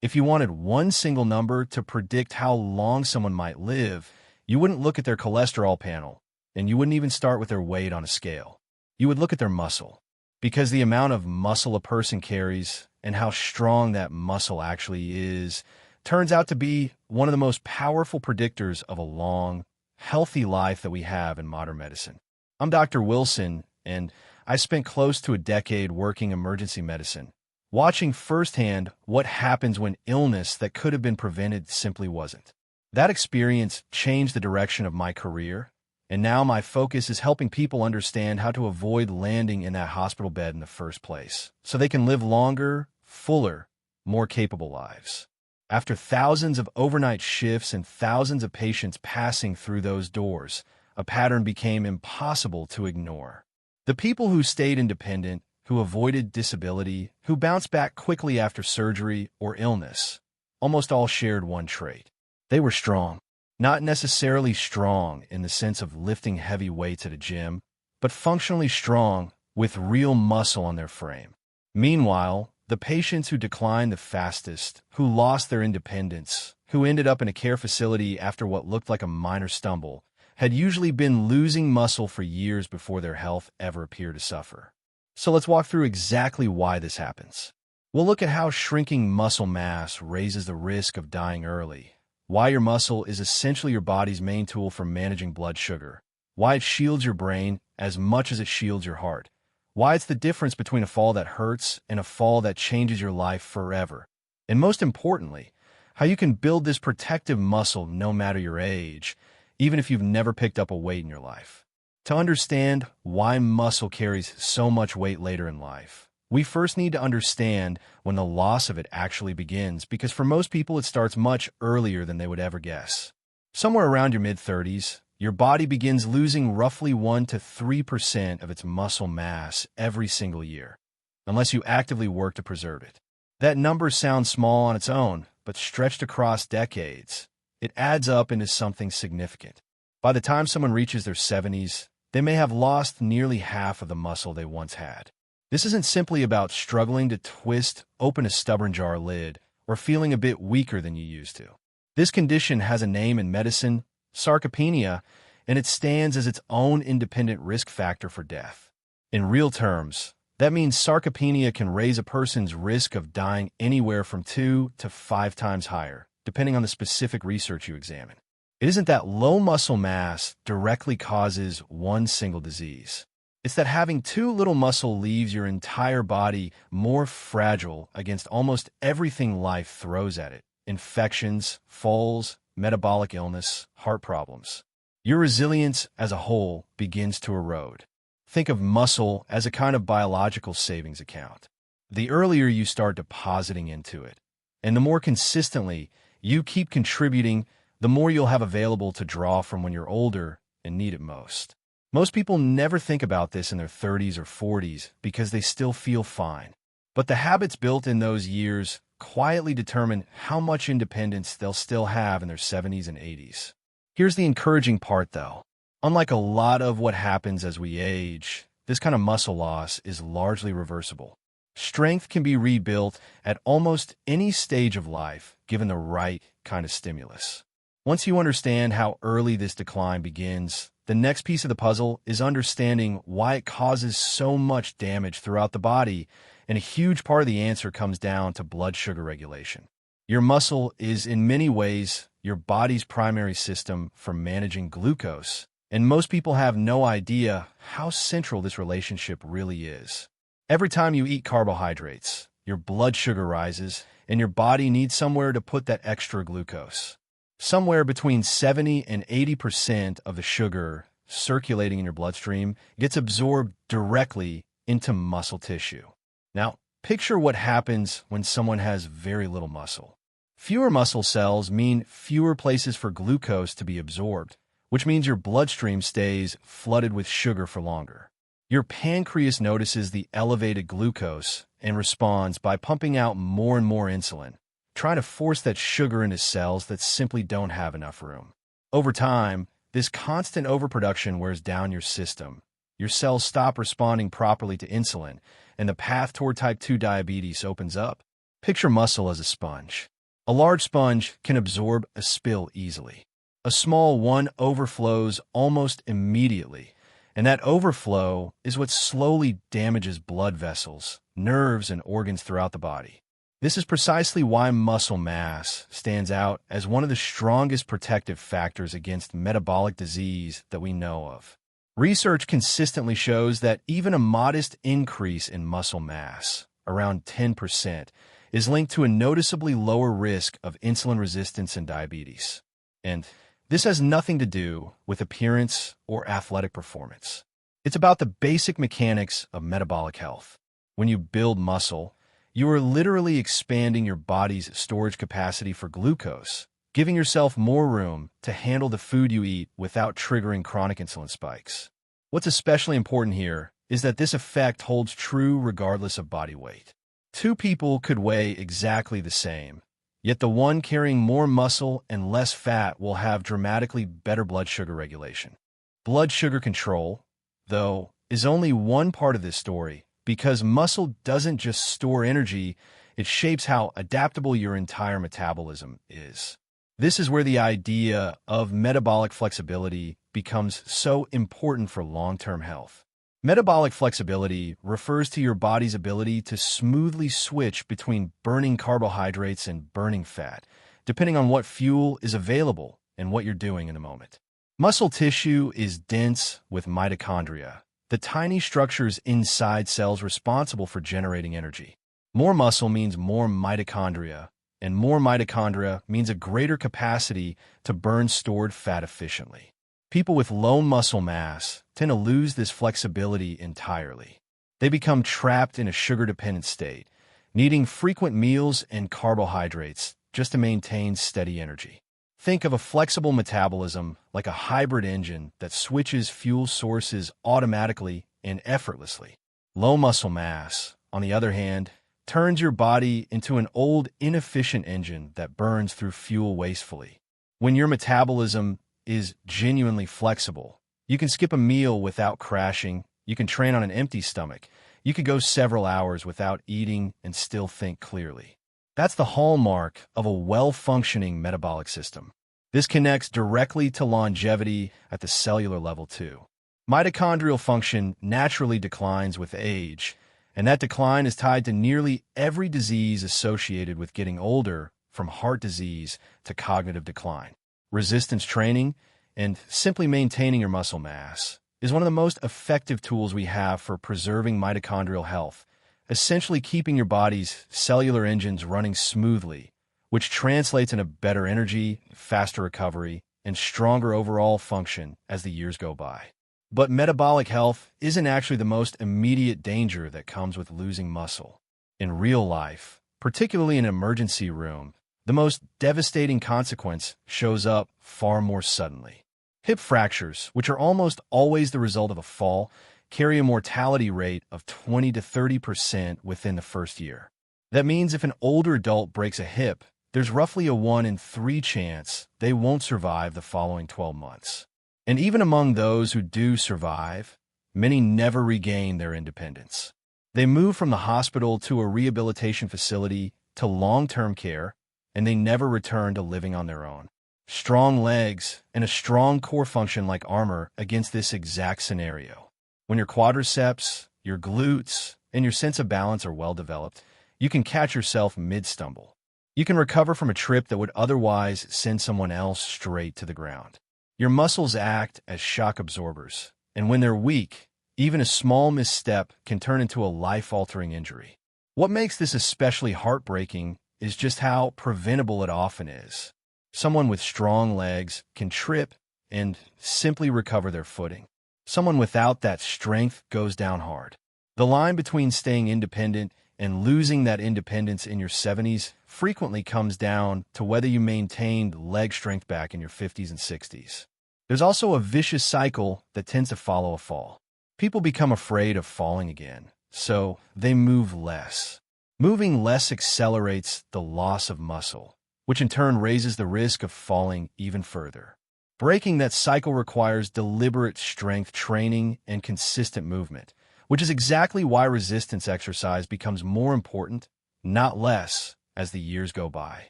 If you wanted one single number to predict how long someone might live, you wouldn't look at their cholesterol panel, and you wouldn't even start with their weight on a scale. You would look at their muscle, because the amount of muscle a person carries and how strong that muscle actually is turns out to be one of the most powerful predictors of a long, healthy life that we have in modern medicine. I'm Dr. Wilson, and I spent close to a decade working emergency medicine, watching firsthand what happens when illness that could have been prevented simply wasn't. That experience changed the direction of my career, and now my focus is helping people understand how to avoid landing in that hospital bed in the first place, so they can live longer, fuller, more capable lives. After thousands of overnight shifts and thousands of patients passing through those doors, a pattern became impossible to ignore. The people who stayed independent, who avoided disability, who bounced back quickly after surgery or illness, almost all shared one trait. They were strong. Not necessarily strong in the sense of lifting heavy weights at a gym, but functionally strong with real muscle on their frame. Meanwhile, the patients who declined the fastest, who lost their independence, who ended up in a care facility after what looked like a minor stumble, had usually been losing muscle for years before their health ever appeared to suffer. So let's walk through exactly why this happens. We'll look at how shrinking muscle mass raises the risk of dying early, why your muscle is essentially your body's main tool for managing blood sugar, why it shields your brain as much as it shields your heart, why it's the difference between a fall that hurts and a fall that changes your life forever, and most importantly, how you can build this protective muscle no matter your age, even if you've never picked up a weight in your life. To understand why muscle carries so much weight later in life, we first need to understand when the loss of it actually begins, because for most people it starts much earlier than they would ever guess. Somewhere around your mid-30s, your body begins losing roughly 1 to 3% of its muscle mass every single year, unless you actively work to preserve it. That number sounds small on its own, but stretched across decades, it adds up into something significant. By the time someone reaches their 70s, they may have lost nearly half of the muscle they once had. This isn't simply about struggling to twist open a stubborn jar lid or feeling a bit weaker than you used to. This condition has a name in medicine, sarcopenia, and it stands as its own independent risk factor for death. In real terms, that means sarcopenia can raise a person's risk of dying anywhere from 2 to 5 times higher, depending on the specific research you examine. It isn't that low muscle mass directly causes one single disease. It's that having too little muscle leaves your entire body more fragile against almost everything life throws at it: infections, falls, metabolic illness, heart problems. Your resilience as a whole begins to erode. Think of muscle as a kind of biological savings account. The earlier you start depositing into it, and the more consistently you keep contributing, the more you'll have available to draw from when you're older and need it most. Most people never think about this in their 30s or 40s because they still feel fine. But the habits built in those years quietly determine how much independence they'll still have in their 70s and 80s. Here's the encouraging part, though. Unlike a lot of what happens as we age, this kind of muscle loss is largely reversible. Strength can be rebuilt at almost any stage of life, given the right kind of stimulus. Once you understand how early this decline begins, the next piece of the puzzle is understanding why it causes so much damage throughout the body, and a huge part of the answer comes down to blood sugar regulation. Your muscle is, in many ways, your body's primary system for managing glucose, and most people have no idea how central this relationship really is. Every time you eat carbohydrates, your blood sugar rises, and your body needs somewhere to put that extra glucose. Somewhere between 70 and 80% of the sugar circulating in your bloodstream gets absorbed directly into muscle tissue. Now, picture what happens when someone has very little muscle. Fewer muscle cells mean fewer places for glucose to be absorbed, which means your bloodstream stays flooded with sugar for longer. Your pancreas notices the elevated glucose and responds by pumping out more and more insulin, trying to force that sugar into cells that simply don't have enough room. Over time, this constant overproduction wears down your system. Your cells stop responding properly to insulin, and the path toward type 2 diabetes opens up. Picture muscle as a sponge. A large sponge can absorb a spill easily. A small one overflows almost immediately, and that overflow is what slowly damages blood vessels, nerves, and organs throughout the body. This is precisely why muscle mass stands out as one of the strongest protective factors against metabolic disease that we know of. Research consistently shows that even a modest increase in muscle mass, around 10%, is linked to a noticeably lower risk of insulin resistance and diabetes. And this has nothing to do with appearance or athletic performance. It's about the basic mechanics of metabolic health. When you build muscle, you are literally expanding your body's storage capacity for glucose, giving yourself more room to handle the food you eat without triggering chronic insulin spikes. What's especially important here is that this effect holds true regardless of body weight. Two people could weigh exactly the same, yet the one carrying more muscle and less fat will have dramatically better blood sugar regulation. Blood sugar control, though, is only one part of this story, because muscle doesn't just store energy, it shapes how adaptable your entire metabolism is. This is where the idea of metabolic flexibility becomes so important for long-term health. Metabolic flexibility refers to your body's ability to smoothly switch between burning carbohydrates and burning fat, depending on what fuel is available and what you're doing in the moment. Muscle tissue is dense with mitochondria, the tiny structures inside cells responsible for generating energy. More muscle means more mitochondria, and more mitochondria means a greater capacity to burn stored fat efficiently. People with low muscle mass tend to lose this flexibility entirely. They become trapped in a sugar-dependent state, needing frequent meals and carbohydrates just to maintain steady energy. Think of a flexible metabolism like a hybrid engine that switches fuel sources automatically and effortlessly. Low muscle mass, on the other hand, turns your body into an old, inefficient engine that burns through fuel wastefully. When your metabolism is genuinely flexible, you can skip a meal without crashing, you can train on an empty stomach, you could go several hours without eating and still think clearly. That's the hallmark of a well-functioning metabolic system. This connects directly to longevity at the cellular level too. Mitochondrial function naturally declines with age, and that decline is tied to nearly every disease associated with getting older, from heart disease to cognitive decline. Resistance training and simply maintaining your muscle mass is one of the most effective tools we have for preserving mitochondrial health, essentially keeping your body's cellular engines running smoothly, which translates into better energy, faster recovery, and stronger overall function as the years go by. But metabolic health isn't actually the most immediate danger that comes with losing muscle. In real life, particularly in an emergency room, the most devastating consequence shows up far more suddenly. Hip fractures, which are almost always the result of a fall, carry a mortality rate of 20 to 30% within the first year. That means if an older adult breaks a hip, there's roughly a 1 in 3 chance they won't survive the following 12 months. And even among those who do survive, many never regain their independence. They move from the hospital to a rehabilitation facility to long-term care, and they never return to living on their own. Strong legs and a strong core function like armor against this exact scenario. When your quadriceps, your glutes, and your sense of balance are well developed, you can catch yourself mid-stumble. You can recover from a trip that would otherwise send someone else straight to the ground. Your muscles act as shock absorbers, and when they're weak, even a small misstep can turn into a life-altering injury. What makes this especially heartbreaking is just how preventable it often is. Someone with strong legs can trip and simply recover their footing. Someone without that strength goes down hard. The line between staying independent and losing that independence in your 70s frequently comes down to whether you maintained leg strength back in your 50s and 60s. There's also a vicious cycle that tends to follow a fall. People become afraid of falling again, so they move less. Moving less accelerates the loss of muscle, which in turn raises the risk of falling even further. Breaking that cycle requires deliberate strength training and consistent movement, which is exactly why resistance exercise becomes more important not less, as the years go by.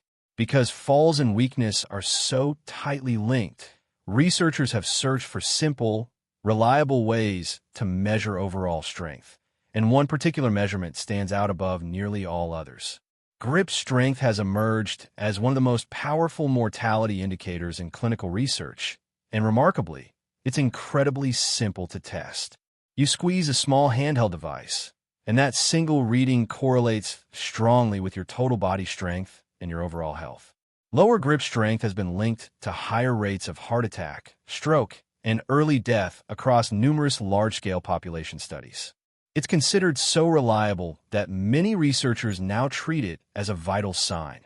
Because falls and weakness are so tightly linked, researchers have searched for simple, reliable ways to measure overall strength, and one particular measurement stands out above nearly all others. Grip strength has emerged as one of the most powerful mortality indicators in clinical research, and remarkably, it's incredibly simple to test. You squeeze a small handheld device, and that single reading correlates strongly with your total body strength and your overall health. Lower grip strength has been linked to higher rates of heart attack, stroke, and early death across numerous large-scale population studies. It's considered so reliable that many researchers now treat it as a vital sign,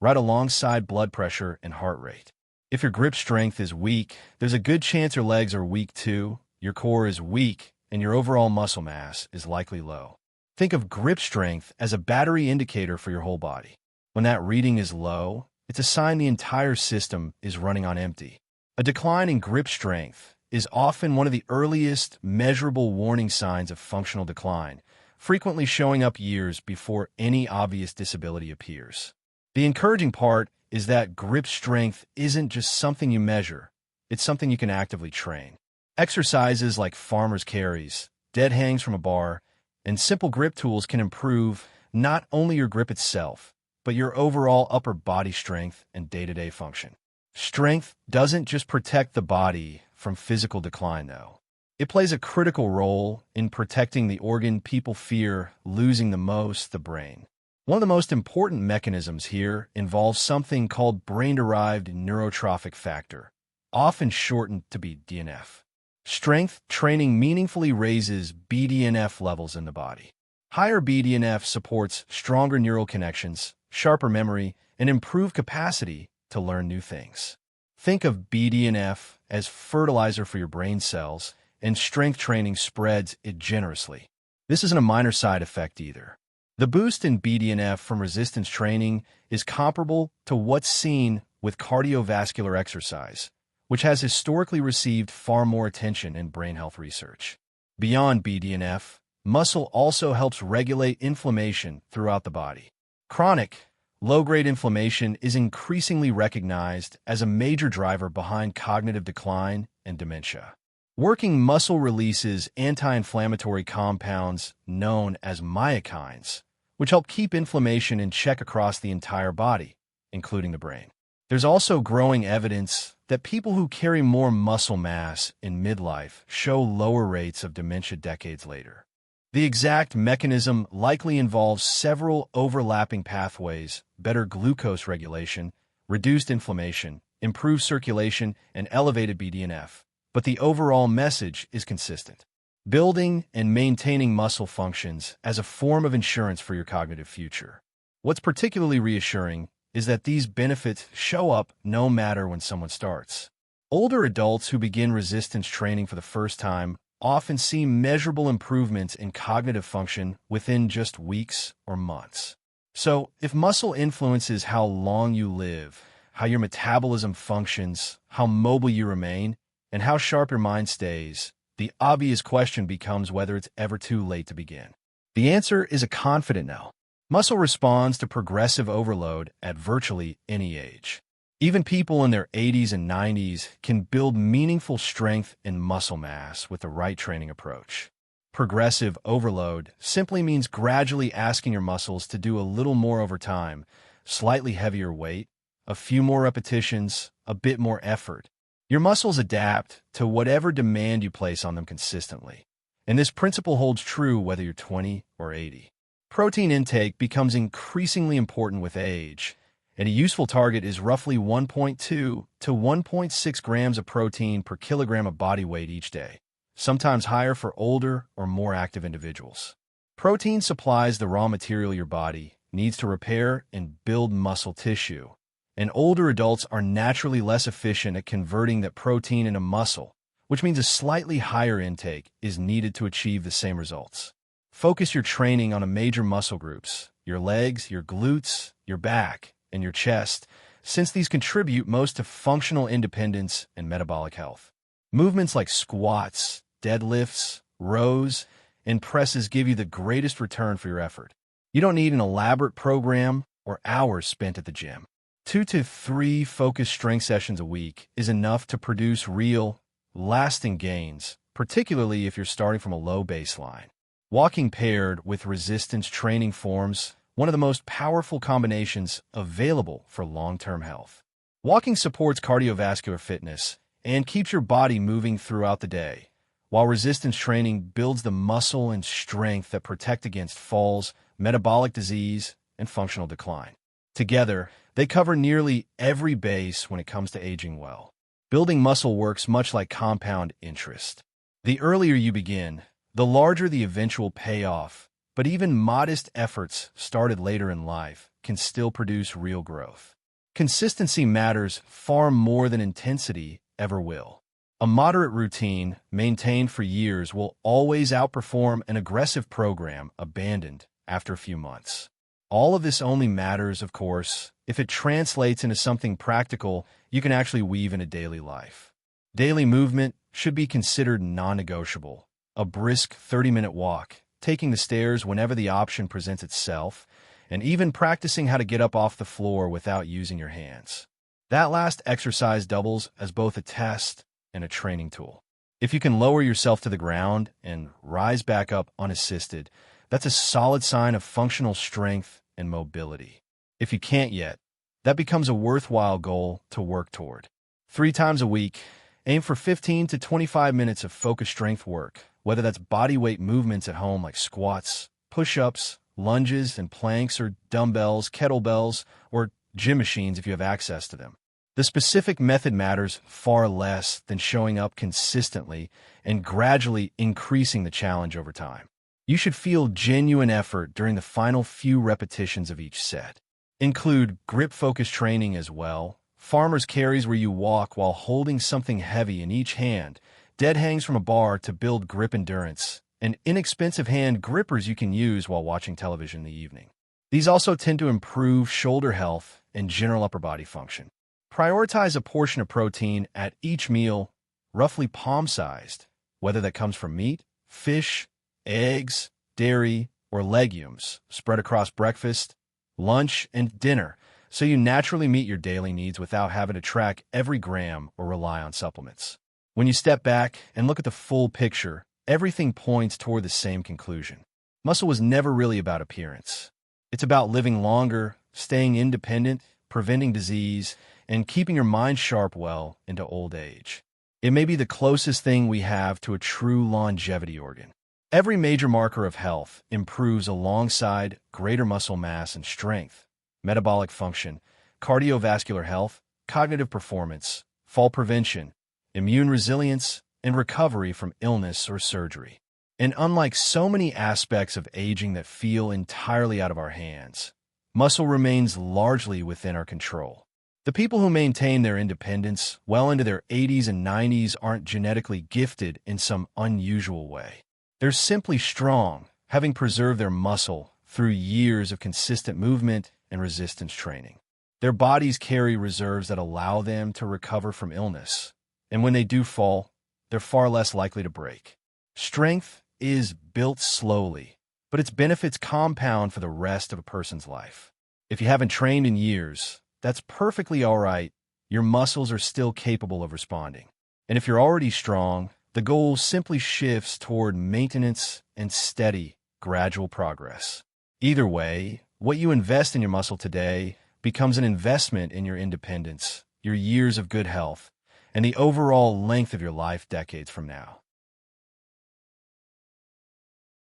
right alongside blood pressure and heart rate. If your grip strength is weak, there's a good chance your legs are weak too, your core is weak, and your overall muscle mass is likely low. Think of grip strength as a battery indicator for your whole body. When that reading is low, it's a sign the entire system is running on empty. A decline in grip strength is often one of the earliest measurable warning signs of functional decline, frequently showing up years before any obvious disability appears. The encouraging part is that grip strength isn't just something you measure, it's something you can actively train. Exercises like farmer's carries, dead hangs from a bar, and simple grip tools can improve not only your grip itself, but your overall upper body strength and day-to-day function. Strength doesn't just protect the body from physical decline, though. It plays a critical role in protecting the organ people fear losing the most, the brain. One of the most important mechanisms here involves something called brain-derived neurotrophic factor, often shortened to BDNF. Strength training meaningfully raises BDNF levels in the body. Higher BDNF supports stronger neural connections, sharper memory, and improved capacity to learn new things. Think of BDNF as fertilizer for your brain cells, and strength training spreads it generously. This isn't a minor side effect either. The boost in BDNF from resistance training is comparable to what's seen with cardiovascular exercise, which has historically received far more attention in brain health research. Beyond BDNF, muscle also helps regulate inflammation throughout the body. Chronic, low-grade inflammation is increasingly recognized as a major driver behind cognitive decline and dementia. Working muscle releases anti-inflammatory compounds known as myokines, which help keep inflammation in check across the entire body, including the brain. There's also growing evidence that people who carry more muscle mass in midlife show lower rates of dementia decades later. The exact mechanism likely involves several overlapping pathways: better glucose regulation, reduced inflammation, improved circulation, and elevated BDNF. But the overall message is consistent: building and maintaining muscle functions as a form of insurance for your cognitive future. What's particularly reassuring is that these benefits show up no matter when someone starts. Older adults who begin resistance training for the first time often see measurable improvements in cognitive function within just weeks or months. So, if muscle influences how long you live, how your metabolism functions, how mobile you remain, and how sharp your mind stays, the obvious question becomes whether it's ever too late to begin. The answer is a confident no. Muscle responds to progressive overload at virtually any age. Even people in their 80s and 90s can build meaningful strength and muscle mass with the right training approach. Progressive overload simply means gradually asking your muscles to do a little more over time, slightly heavier weight, a few more repetitions, a bit more effort. Your muscles adapt to whatever demand you place on them consistently. And this principle holds true whether you're 20 or 80. Protein intake becomes increasingly important with age, and a useful target is roughly 1.2 to 1.6 grams of protein per kilogram of body weight each day, sometimes higher for older or more active individuals. Protein supplies the raw material your body needs to repair and build muscle tissue, and older adults are naturally less efficient at converting that protein into muscle, which means a slightly higher intake is needed to achieve the same results. Focus your training on a major muscle groups: your legs, your glutes, your back, and your chest, since these contribute most to functional independence and metabolic health. Movements like squats, deadlifts, rows, and presses give you the greatest return for your effort. You don't need an elaborate program or hours spent at the gym. 2 to 3 focused strength sessions a week is enough to produce real, lasting gains, particularly if you're starting from a low baseline. Walking paired with resistance training forms one of the most powerful combinations available for long-term health. Walking supports cardiovascular fitness and keeps your body moving throughout the day, while resistance training builds the muscle and strength that protect against falls, metabolic disease, and functional decline. Together, they cover nearly every base when it comes to aging well. Building muscle works much like compound interest. The earlier you begin, the larger the eventual payoff, but even modest efforts started later in life can still produce real growth. Consistency matters far more than intensity ever will. A moderate routine maintained for years will always outperform an aggressive program abandoned after a few months. All of this only matters, of course, if it translates into something practical you can actually weave into daily life. Daily movement should be considered non-negotiable. A brisk 30-minute walk, taking the stairs whenever the option presents itself, and even practicing how to get up off the floor without using your hands. That last exercise doubles as both a test and a training tool. If you can lower yourself to the ground and rise back up unassisted, that's a solid sign of functional strength and mobility. If you can't yet, that becomes a worthwhile goal to work toward. 3 times a week, aim for 15 to 25 minutes of focused strength work, whether that's body weight movements at home like squats, push-ups, lunges and planks, or dumbbells, kettlebells, or gym machines if you have access to them. The specific method matters far less than showing up consistently and gradually increasing the challenge over time. You should feel genuine effort during the final few repetitions of each set. Include grip-focused training as well. Farmer's carries where you walk while holding something heavy in each hand, dead hangs from a bar to build grip endurance, and inexpensive hand grippers you can use while watching television in the evening. These also tend to improve shoulder health and general upper body function. Prioritize a portion of protein at each meal, roughly palm-sized, whether that comes from meat, fish, eggs, dairy, or legumes, spread across breakfast, lunch, and dinner, so you naturally meet your daily needs without having to track every gram or rely on supplements. When you step back and look at the full picture, everything points toward the same conclusion. Muscle was never really about appearance. It's about living longer, staying independent, preventing disease, and keeping your mind sharp well into old age. It may be the closest thing we have to a true longevity organ. Every major marker of health improves alongside greater muscle mass and strength, metabolic function, cardiovascular health, cognitive performance, fall prevention, immune resilience, and recovery from illness or surgery. And unlike so many aspects of aging that feel entirely out of our hands, muscle remains largely within our control. The people who maintain their independence well into their 80s and 90s aren't genetically gifted in some unusual way. They're simply strong, having preserved their muscle through years of consistent movement and resistance training. Their bodies carry reserves that allow them to recover from illness, and when they do fall, they're far less likely to break. Strength is built slowly, but its benefits compound for the rest of a person's life. If you haven't trained in years, that's perfectly all right. Your muscles are still capable of responding. And if you're already strong, the goal simply shifts toward maintenance and steady, gradual progress. Either way, what you invest in your muscle today becomes an investment in your independence, your years of good health, and the overall length of your life decades from now.